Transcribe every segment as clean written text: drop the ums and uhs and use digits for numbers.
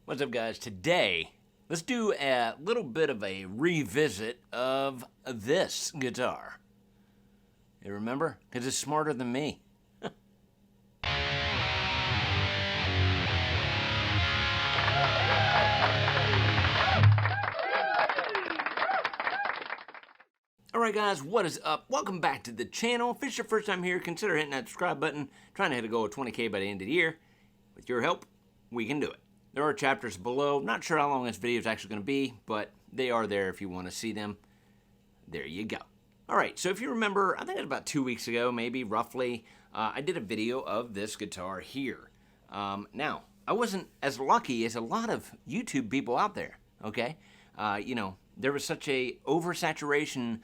What's up, guys? Today, let's do a little bit of a revisit of this guitar. You remember? Because it's smarter than me. Alright guys, what is up? Welcome back to the channel. If it's your first time here, consider hitting that subscribe button. Trying to hit a goal of 20K by the end of the year. With your help, we can do it. There are chapters below. Not sure how long this video is actually going to be, but they are there if you want to see them. There you go. Alright, so if you remember, I think it was about 2 weeks ago, maybe, roughly, I did a video of this guitar here. Now, I wasn't as lucky as a lot of YouTube people out there, okay? There was such a oversaturation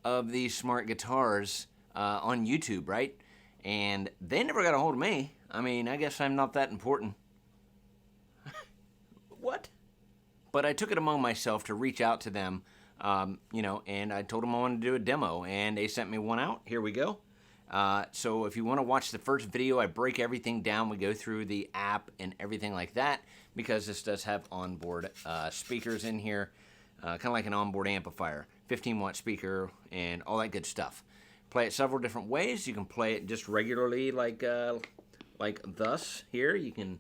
of these smart guitars on YouTube, right? And they never got a hold of me. I mean, I guess I'm not that important. What? But I took it among myself to reach out to them, and I told them I wanted to do a demo, and they sent me one out. Here we go. So if you want to watch the first video, I break everything down. We go through the app and everything like that, because this does have onboard speakers in here, kind of like an onboard amplifier, 15-watt speaker, and all that good stuff. Play it several different ways. You can play it just regularly, like thus. Here, you can.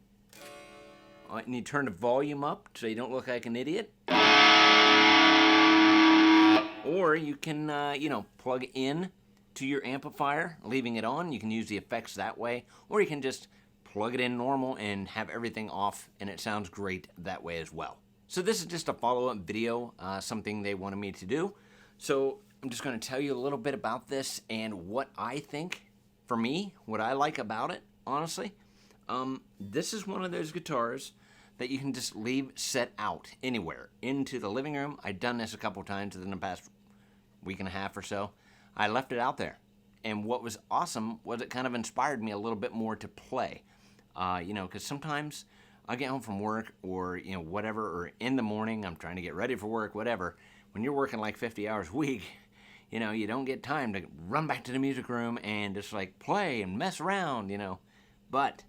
And you turn the volume up so you don't look like an idiot. Or you can, plug in to your amplifier, leaving it on. You can use the effects that way. Or you can just plug it in normal and have everything off, and it sounds great that way as well. So this is just a follow-up video, something they wanted me to do. So I'm just going to tell you a little bit about this and what I think, for me, what I like about it, honestly. This is one of those guitars that you can just leave set out anywhere, into the living room. I've done this a couple times in the past week and a half or so. I left it out there, and what was awesome was it kind of inspired me a little bit more to play. Because sometimes I get home from work or whatever, or in the morning I'm trying to get ready for work, whatever. When you're working like 50 hours a week, you don't get time to run back to the music room and just like play and mess around, But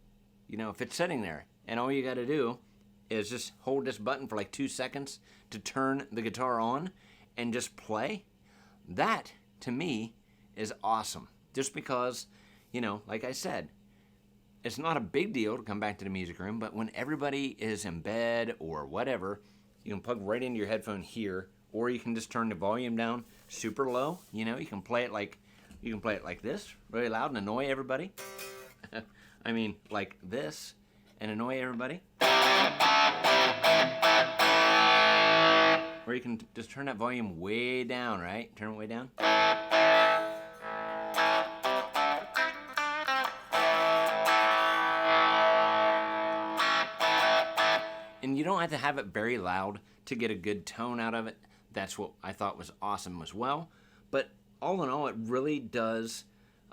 if it's sitting there and all you got to do is just hold this button for like 2 seconds to turn the guitar on and just play, that to me is awesome. Just because, like I said, it's not a big deal to come back to the music room, but when everybody is in bed or whatever, you can plug right into your headphone here, or you can just turn the volume down super low. You can play it like this, really loud, and annoy everybody. I mean, like this, and annoy everybody. Or you can just turn that volume way down, right? Turn it way down. And you don't have to have it very loud to get a good tone out of it. That's what I thought was awesome as well. But all in all, it really does...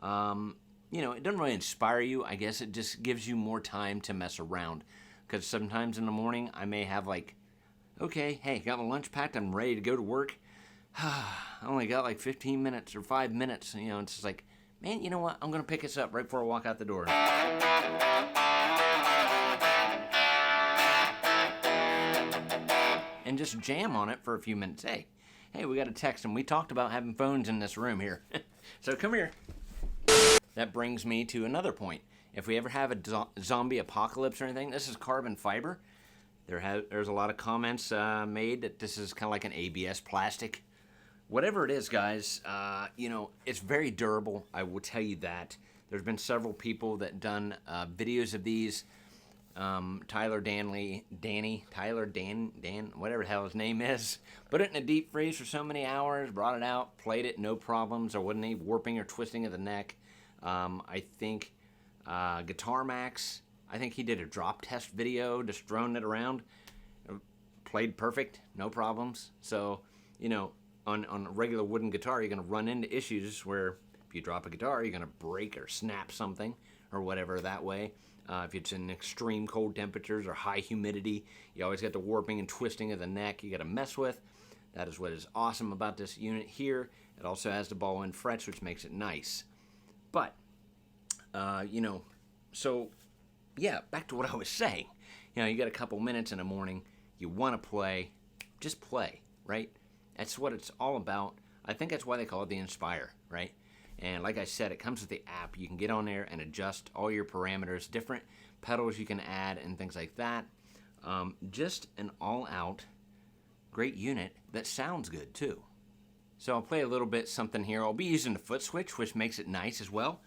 it doesn't really inspire you. I guess it just gives you more time to mess around. Because sometimes in the morning, I may have like, okay, hey, got my lunch packed. I'm ready to go to work. I only got like 15 minutes or 5 minutes. It's just like, man, you know what? I'm going to pick this up right before I walk out the door. And just jam on it for a few minutes. Hey, we got a text, and we talked about having phones in this room here. So come here. That brings me to another point. If we ever have a zombie apocalypse or anything, this is carbon fiber. There's a lot of comments made that this is kind of like an ABS plastic. Whatever it is, guys, it's very durable. I will tell you that. There's been several people that done videos of these. Tyler Dan, whatever the hell his name is, put it in a deep freeze for so many hours, brought it out, played it, no problems. There wasn't any warping or twisting of the neck. I think Guitar Max, I think he did a drop test video, just throwing it around. Played perfect, no problems. So, on a regular wooden guitar, you're going to run into issues where if you drop a guitar, you're going to break or snap something or whatever that way. If it's in extreme cold temperatures or high humidity, you always got the warping and twisting of the neck you got to mess with. That is what is awesome about this unit here. It also has the ball-end frets, which makes it nice. But, so, yeah, back to what I was saying. You know, you got a couple minutes in the morning, you want to play, just play, right? That's what it's all about. I think that's why they call it the Inspire, right? And like I said, it comes with the app. You can get on there and adjust all your parameters, different pedals you can add and things like that. Just an all-out great unit that sounds good too. So I'll play a little bit something here. I'll be using the footswitch, which makes it nice as well.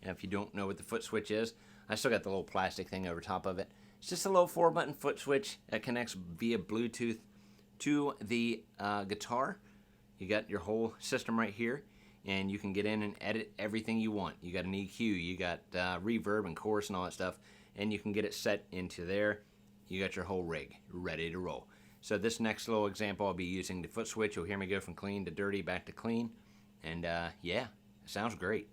And if you don't know what the footswitch is, I still got the little plastic thing over top of it. It's just a little 4-button footswitch that connects via Bluetooth to the guitar. You got your whole system right here, and you can get in and edit everything you want. You got an EQ, you got reverb and chorus and all that stuff, and you can get it set into there. You got your whole rig ready to roll. So this next little example, I'll be using the footswitch. You'll hear me go from clean to dirty, back to clean, and yeah, it sounds great.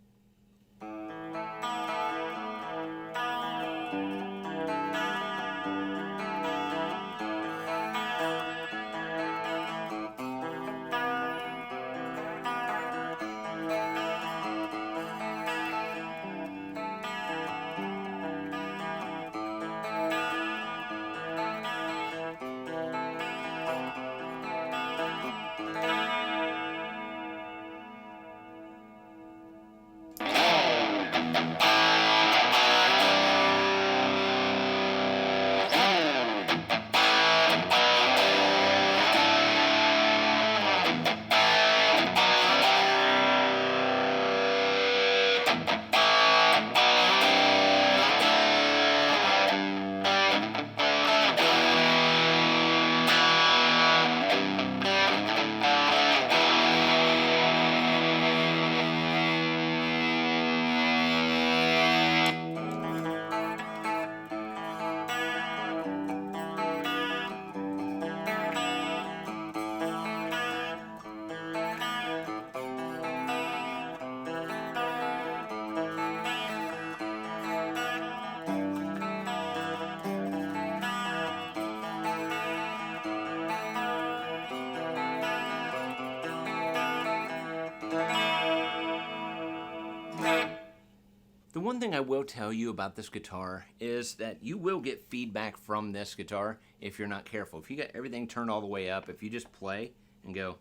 The one thing I will tell you about this guitar is that you will get feedback from this guitar if you're not careful. If you got everything turned all the way up, if you just play and go...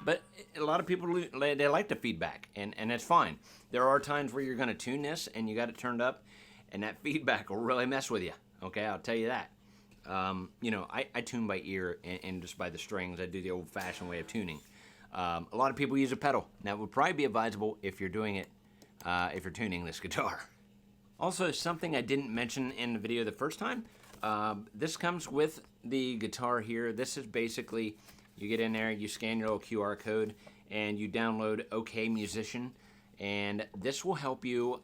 But a lot of people, they like the feedback, and it's fine. There are times where you're going to tune this, and you got it turned up, and that feedback will really mess with you. Okay, I'll tell you that. You know, I tune by ear and just by the strings. I do the old-fashioned way of tuning. A lot of people use a pedal. That would probably be advisable if you're doing it, if you're tuning this guitar. Also, something I didn't mention in the video the first time, this comes with the guitar here. This is basically... You get in there, you scan your little QR code, and you download OK Musician, and this will help you.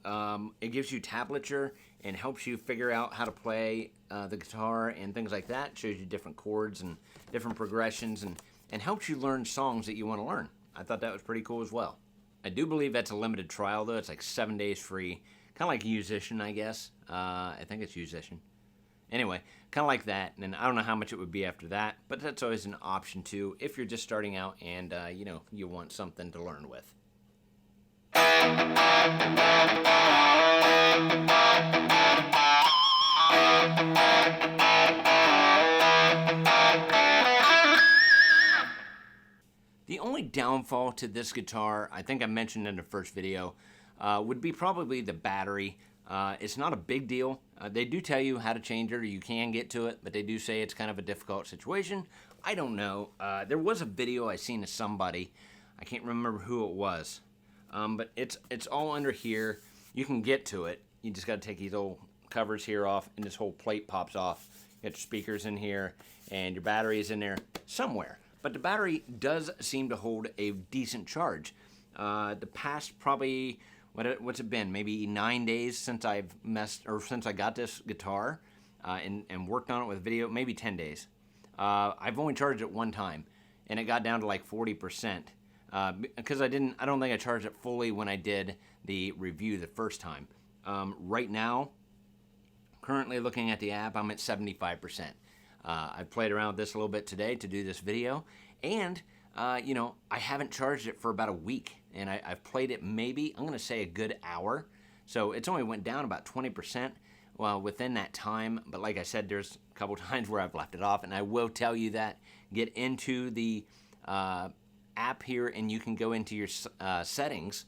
It gives you tablature and helps you figure out how to play the guitar and things like that. It shows you different chords and different progressions, and helps you learn songs that you want to learn. I thought that was pretty cool as well. I do believe that's a limited trial, though. It's like 7 days free, kind of like Musician, I guess. I think it's Musician. Anyway, kind of like that, and I don't know how much it would be after that, but that's always an option too if you're just starting out and you know, you want something to learn with. The only downfall to this guitar, I think I mentioned in the first video, would be probably the battery. It's not a big deal. They do tell you how to change it, or you can get to it, but they do say it's kind of a difficult situation. I don't know. There was a video I seen of somebody. I can't remember who it was. But it's all under here. You can get to it. You just got to take these old covers here off, and this whole plate pops off. You got your speakers in here, and your battery is in there somewhere. But the battery does seem to hold a decent charge. The past probably... What's it been? Maybe 9 days since since I got this guitar and worked on it with video. Maybe 10 days. I've only charged it one time, and it got down to like 40%. Because I don't think I charged it fully when I did the review the first time. Right now, Currently looking at the app, I'm at 75%. I played around with this a little bit today to do this video, and I haven't charged it for about a week, and I've played it maybe, I'm going to say a good hour, so it's only went down about 20%, well, within that time, but like I said, there's a couple times where I've left it off, and I will tell you that. Get into the app here, and you can go into your settings,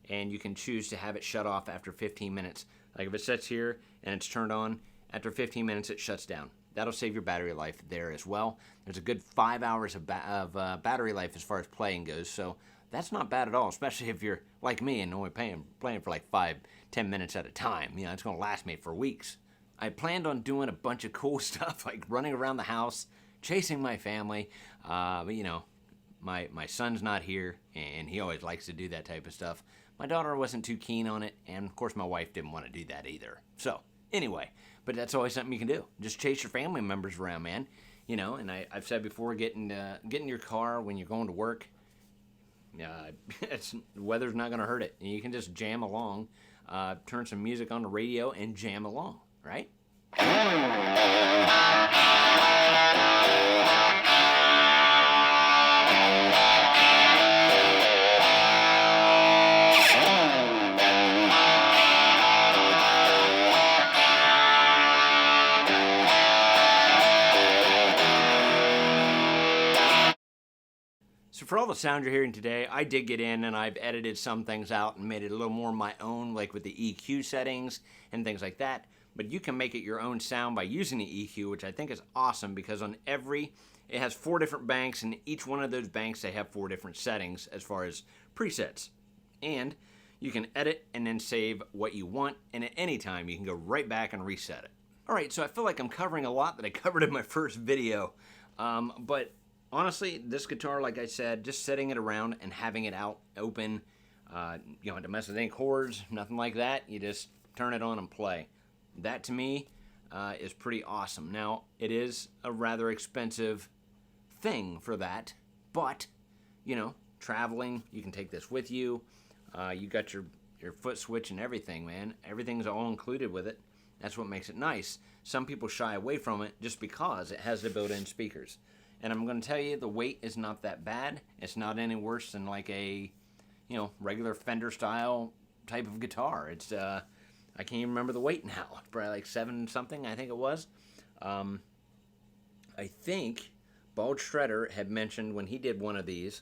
and you can choose to have it shut off after 15 minutes. Like if it sits here and it's turned on, after 15 minutes it shuts down. That'll save your battery life there as well. There's a good 5 hours of battery life as far as playing goes, so that's not bad at all, especially if you're like me and only playing for like 5-10 minutes at a time. It's going to last me for weeks. I planned on doing a bunch of cool stuff like running around the house, chasing my family, but my son's not here, and he always likes to do that type of stuff. My daughter wasn't too keen on it, and of course my wife didn't want to do that either. So, anyway, but that's always something you can do. Just chase your family members around, man. And I've said before, get in your car when you're going to work. The weather's not going to hurt it. You can just jam along, turn some music on the radio, and jam along, right? So for all the sound you're hearing today, I did get in and I've edited some things out and made it a little more my own, like with the EQ settings and things like that. But you can make it your own sound by using the EQ, which I think is awesome because it has 4 different banks, and each one of those banks, they have 4 different settings as far as presets. And you can edit and then save what you want, and at any time you can go right back and reset it. Alright, so I feel like I'm covering a lot that I covered in my first video, but honestly, this guitar, like I said, just setting it around and having it out open, you don't have to mess with any chords, nothing like that. You just turn it on and play. That, to me, is pretty awesome. Now, it is a rather expensive thing for that, but, traveling, you can take this with you. You got your foot switch and everything, man. Everything's all included with it. That's what makes it nice. Some people shy away from it just because it has the built-in speakers. And I'm going to tell you, the weight is not that bad. It's not any worse than like a, regular Fender style type of guitar. It's, I can't even remember the weight now. Probably like 7 something, I think it was. I think Bald Shredder had mentioned when he did one of these,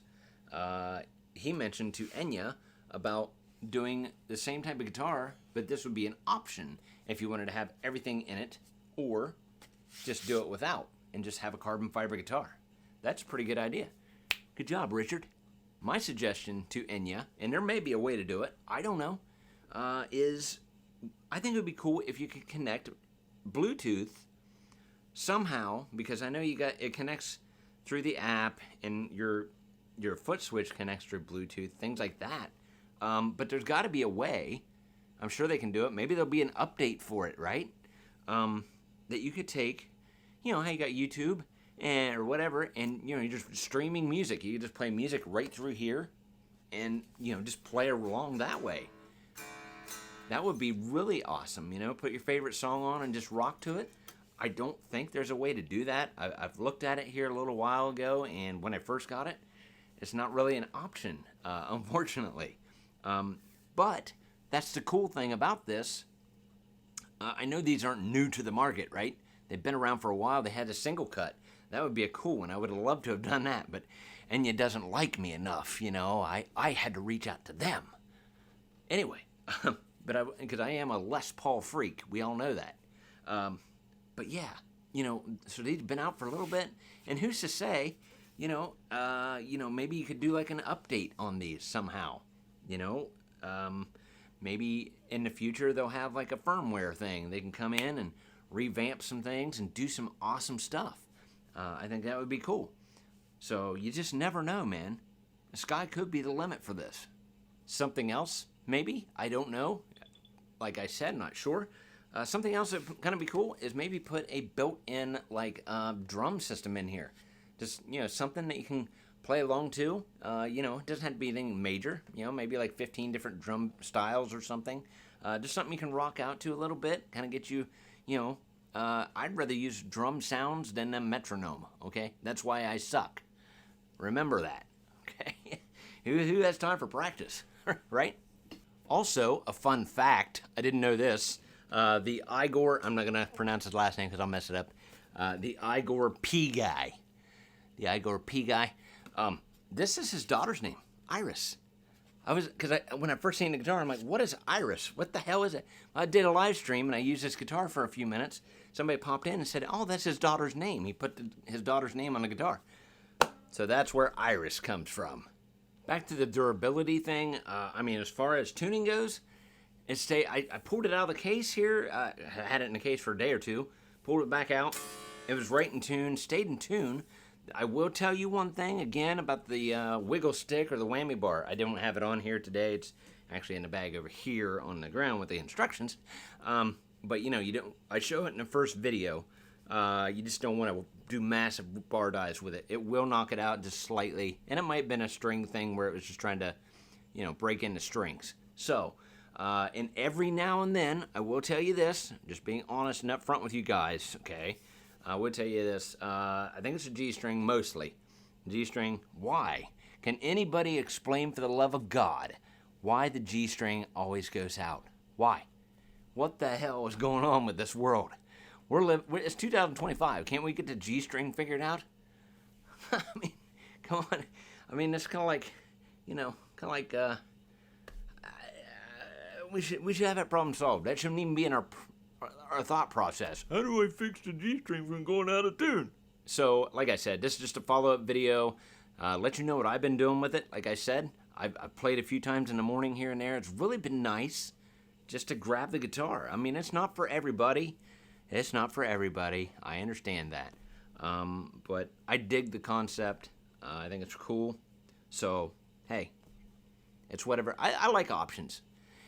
he mentioned to Enya about doing the same type of guitar, but this would be an option if you wanted to have everything in it, or just do it without and just have a carbon fiber guitar. That's a pretty good idea. Good job, Richard. My suggestion to Enya, and there may be a way to do it, I don't know, is I think it would be cool if you could connect Bluetooth somehow, because I know it connects through the app, and your foot switch connects through Bluetooth, things like that. But there's got to be a way. I'm sure they can do it. Maybe there'll be an update for it, right? That you could take, how you got YouTube or whatever, and you're just streaming music. You could just play music right through here, and just play along that way. That would be really awesome. Put your favorite song on and just rock to it. I don't think there's a way to do that. I've looked at it here a little while ago, and when I first got it, it's not really an option, unfortunately. But that's the cool thing about this. I know these aren't new to the market, right? They've been around for a while. They had a single cut. That would be a cool one. I would have loved to have done that, but Enya doesn't like me enough, I had to reach out to them. Anyway, because I am a Les Paul freak. We all know that. But yeah, so they've been out for a little bit, and who's to say, maybe you could do like an update on these somehow, maybe in the future they'll have like a firmware thing. They can come in and revamp some things and do some awesome stuff. I think that would be cool. So you just never know, man. The sky could be the limit for this. Something else, maybe? I don't know. Like I said, not sure. Something else that kind of be cool is maybe put a built-in drum system in here. Just something that you can play along to. It doesn't have to be anything major. Maybe like 15 different drum styles or something. Just something you can rock out to a little bit. Kind of get you I'd rather use drum sounds than a metronome, okay? That's why I suck. Remember that, okay? Who has time for practice, right? Also, a fun fact, I didn't know this, the Igor, I'm not going to pronounce his last name because I'll mess it up, the Igor P guy. The Igor P guy. This is his daughter's name, Iris. When I first seen the guitar, I'm like, what is Iris? What the hell is it? I did a live stream and I used this guitar for a few minutes. Somebody popped in and said, oh, that's his daughter's name. He put his daughter's name on the guitar. So that's where Iris comes from. Back to the durability thing. As far as tuning goes, I pulled it out of the case here. I had it in the case for a day or two. Pulled it back out. It was right in tune, stayed in tune. I will tell you one thing again about the wiggle stick or the whammy bar. I don't have it on here today. It's actually in the bag over here on the ground with the instructions. But you don't. I show it in the first video. You just don't want to do massive bar dives with it. It will knock it out just slightly, and it might have been a string thing where it was just trying to, break into strings. So, and every now and then, I will tell you this, just being honest and upfront with you guys, okay? I would tell you this, I think it's a G-string mostly. G-string, why? Can anybody explain for the love of God why the G-string always goes out? Why? What the hell is going on with this world? It's 2025. Can't we get the G-string figured out? Come on. It's kind of like, we should have that problem solved. That shouldn't even be in our thought process. How do I fix the G-string from going out of tune? So, like I said, this is just a follow-up video. Let you know what I've been doing with it. Like I said, I've played a few times in the morning here and there. It's really been nice just to grab the guitar. It's not for everybody. It's not for everybody. I understand that. But I dig the concept. I think it's cool. So, hey, it's whatever. I like options.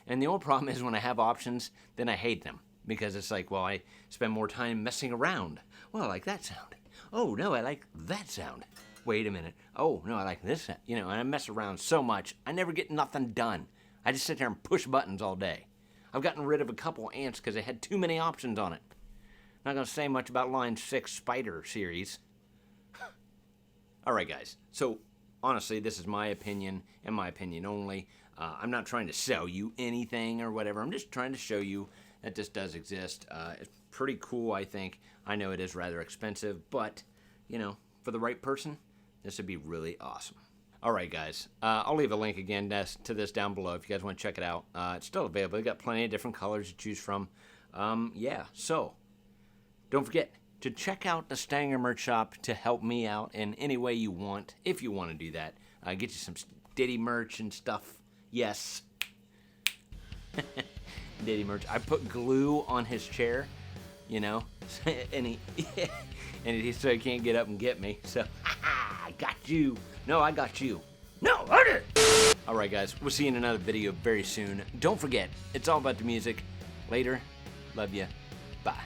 And the only problem is when I have options, then I hate them. Because it's like, well, I spend more time messing around. Well, I like that sound. Oh, no, I like that sound. Wait a minute. Oh, no, I like this sound. And I mess around so much, I never get nothing done. I just sit there and push buttons all day. I've gotten rid of a couple amps because they had too many options on it. Not going to say much about Line 6 Spider series. All right, guys. So, honestly, this is my opinion and my opinion only. I'm not trying to sell you anything or whatever. I'm just trying to show you that this does exist. It's pretty cool, I think. I know it is rather expensive, but, for the right person, this would be really awesome. All right, guys. I'll leave a link again to this down below if you guys want to check it out. It's still available. We've got plenty of different colors to choose from. So don't forget to check out the Stanger merch shop to help me out in any way you want, if you want to do that. Get you some Diddy merch and stuff. Yes. Diddy merch. I put glue on his chair, and he so he can't get up and get me. So, I got you. No, I got you. No, I did. All right, guys. We'll see you in another video very soon. Don't forget, it's all about the music. Later. Love you. Bye.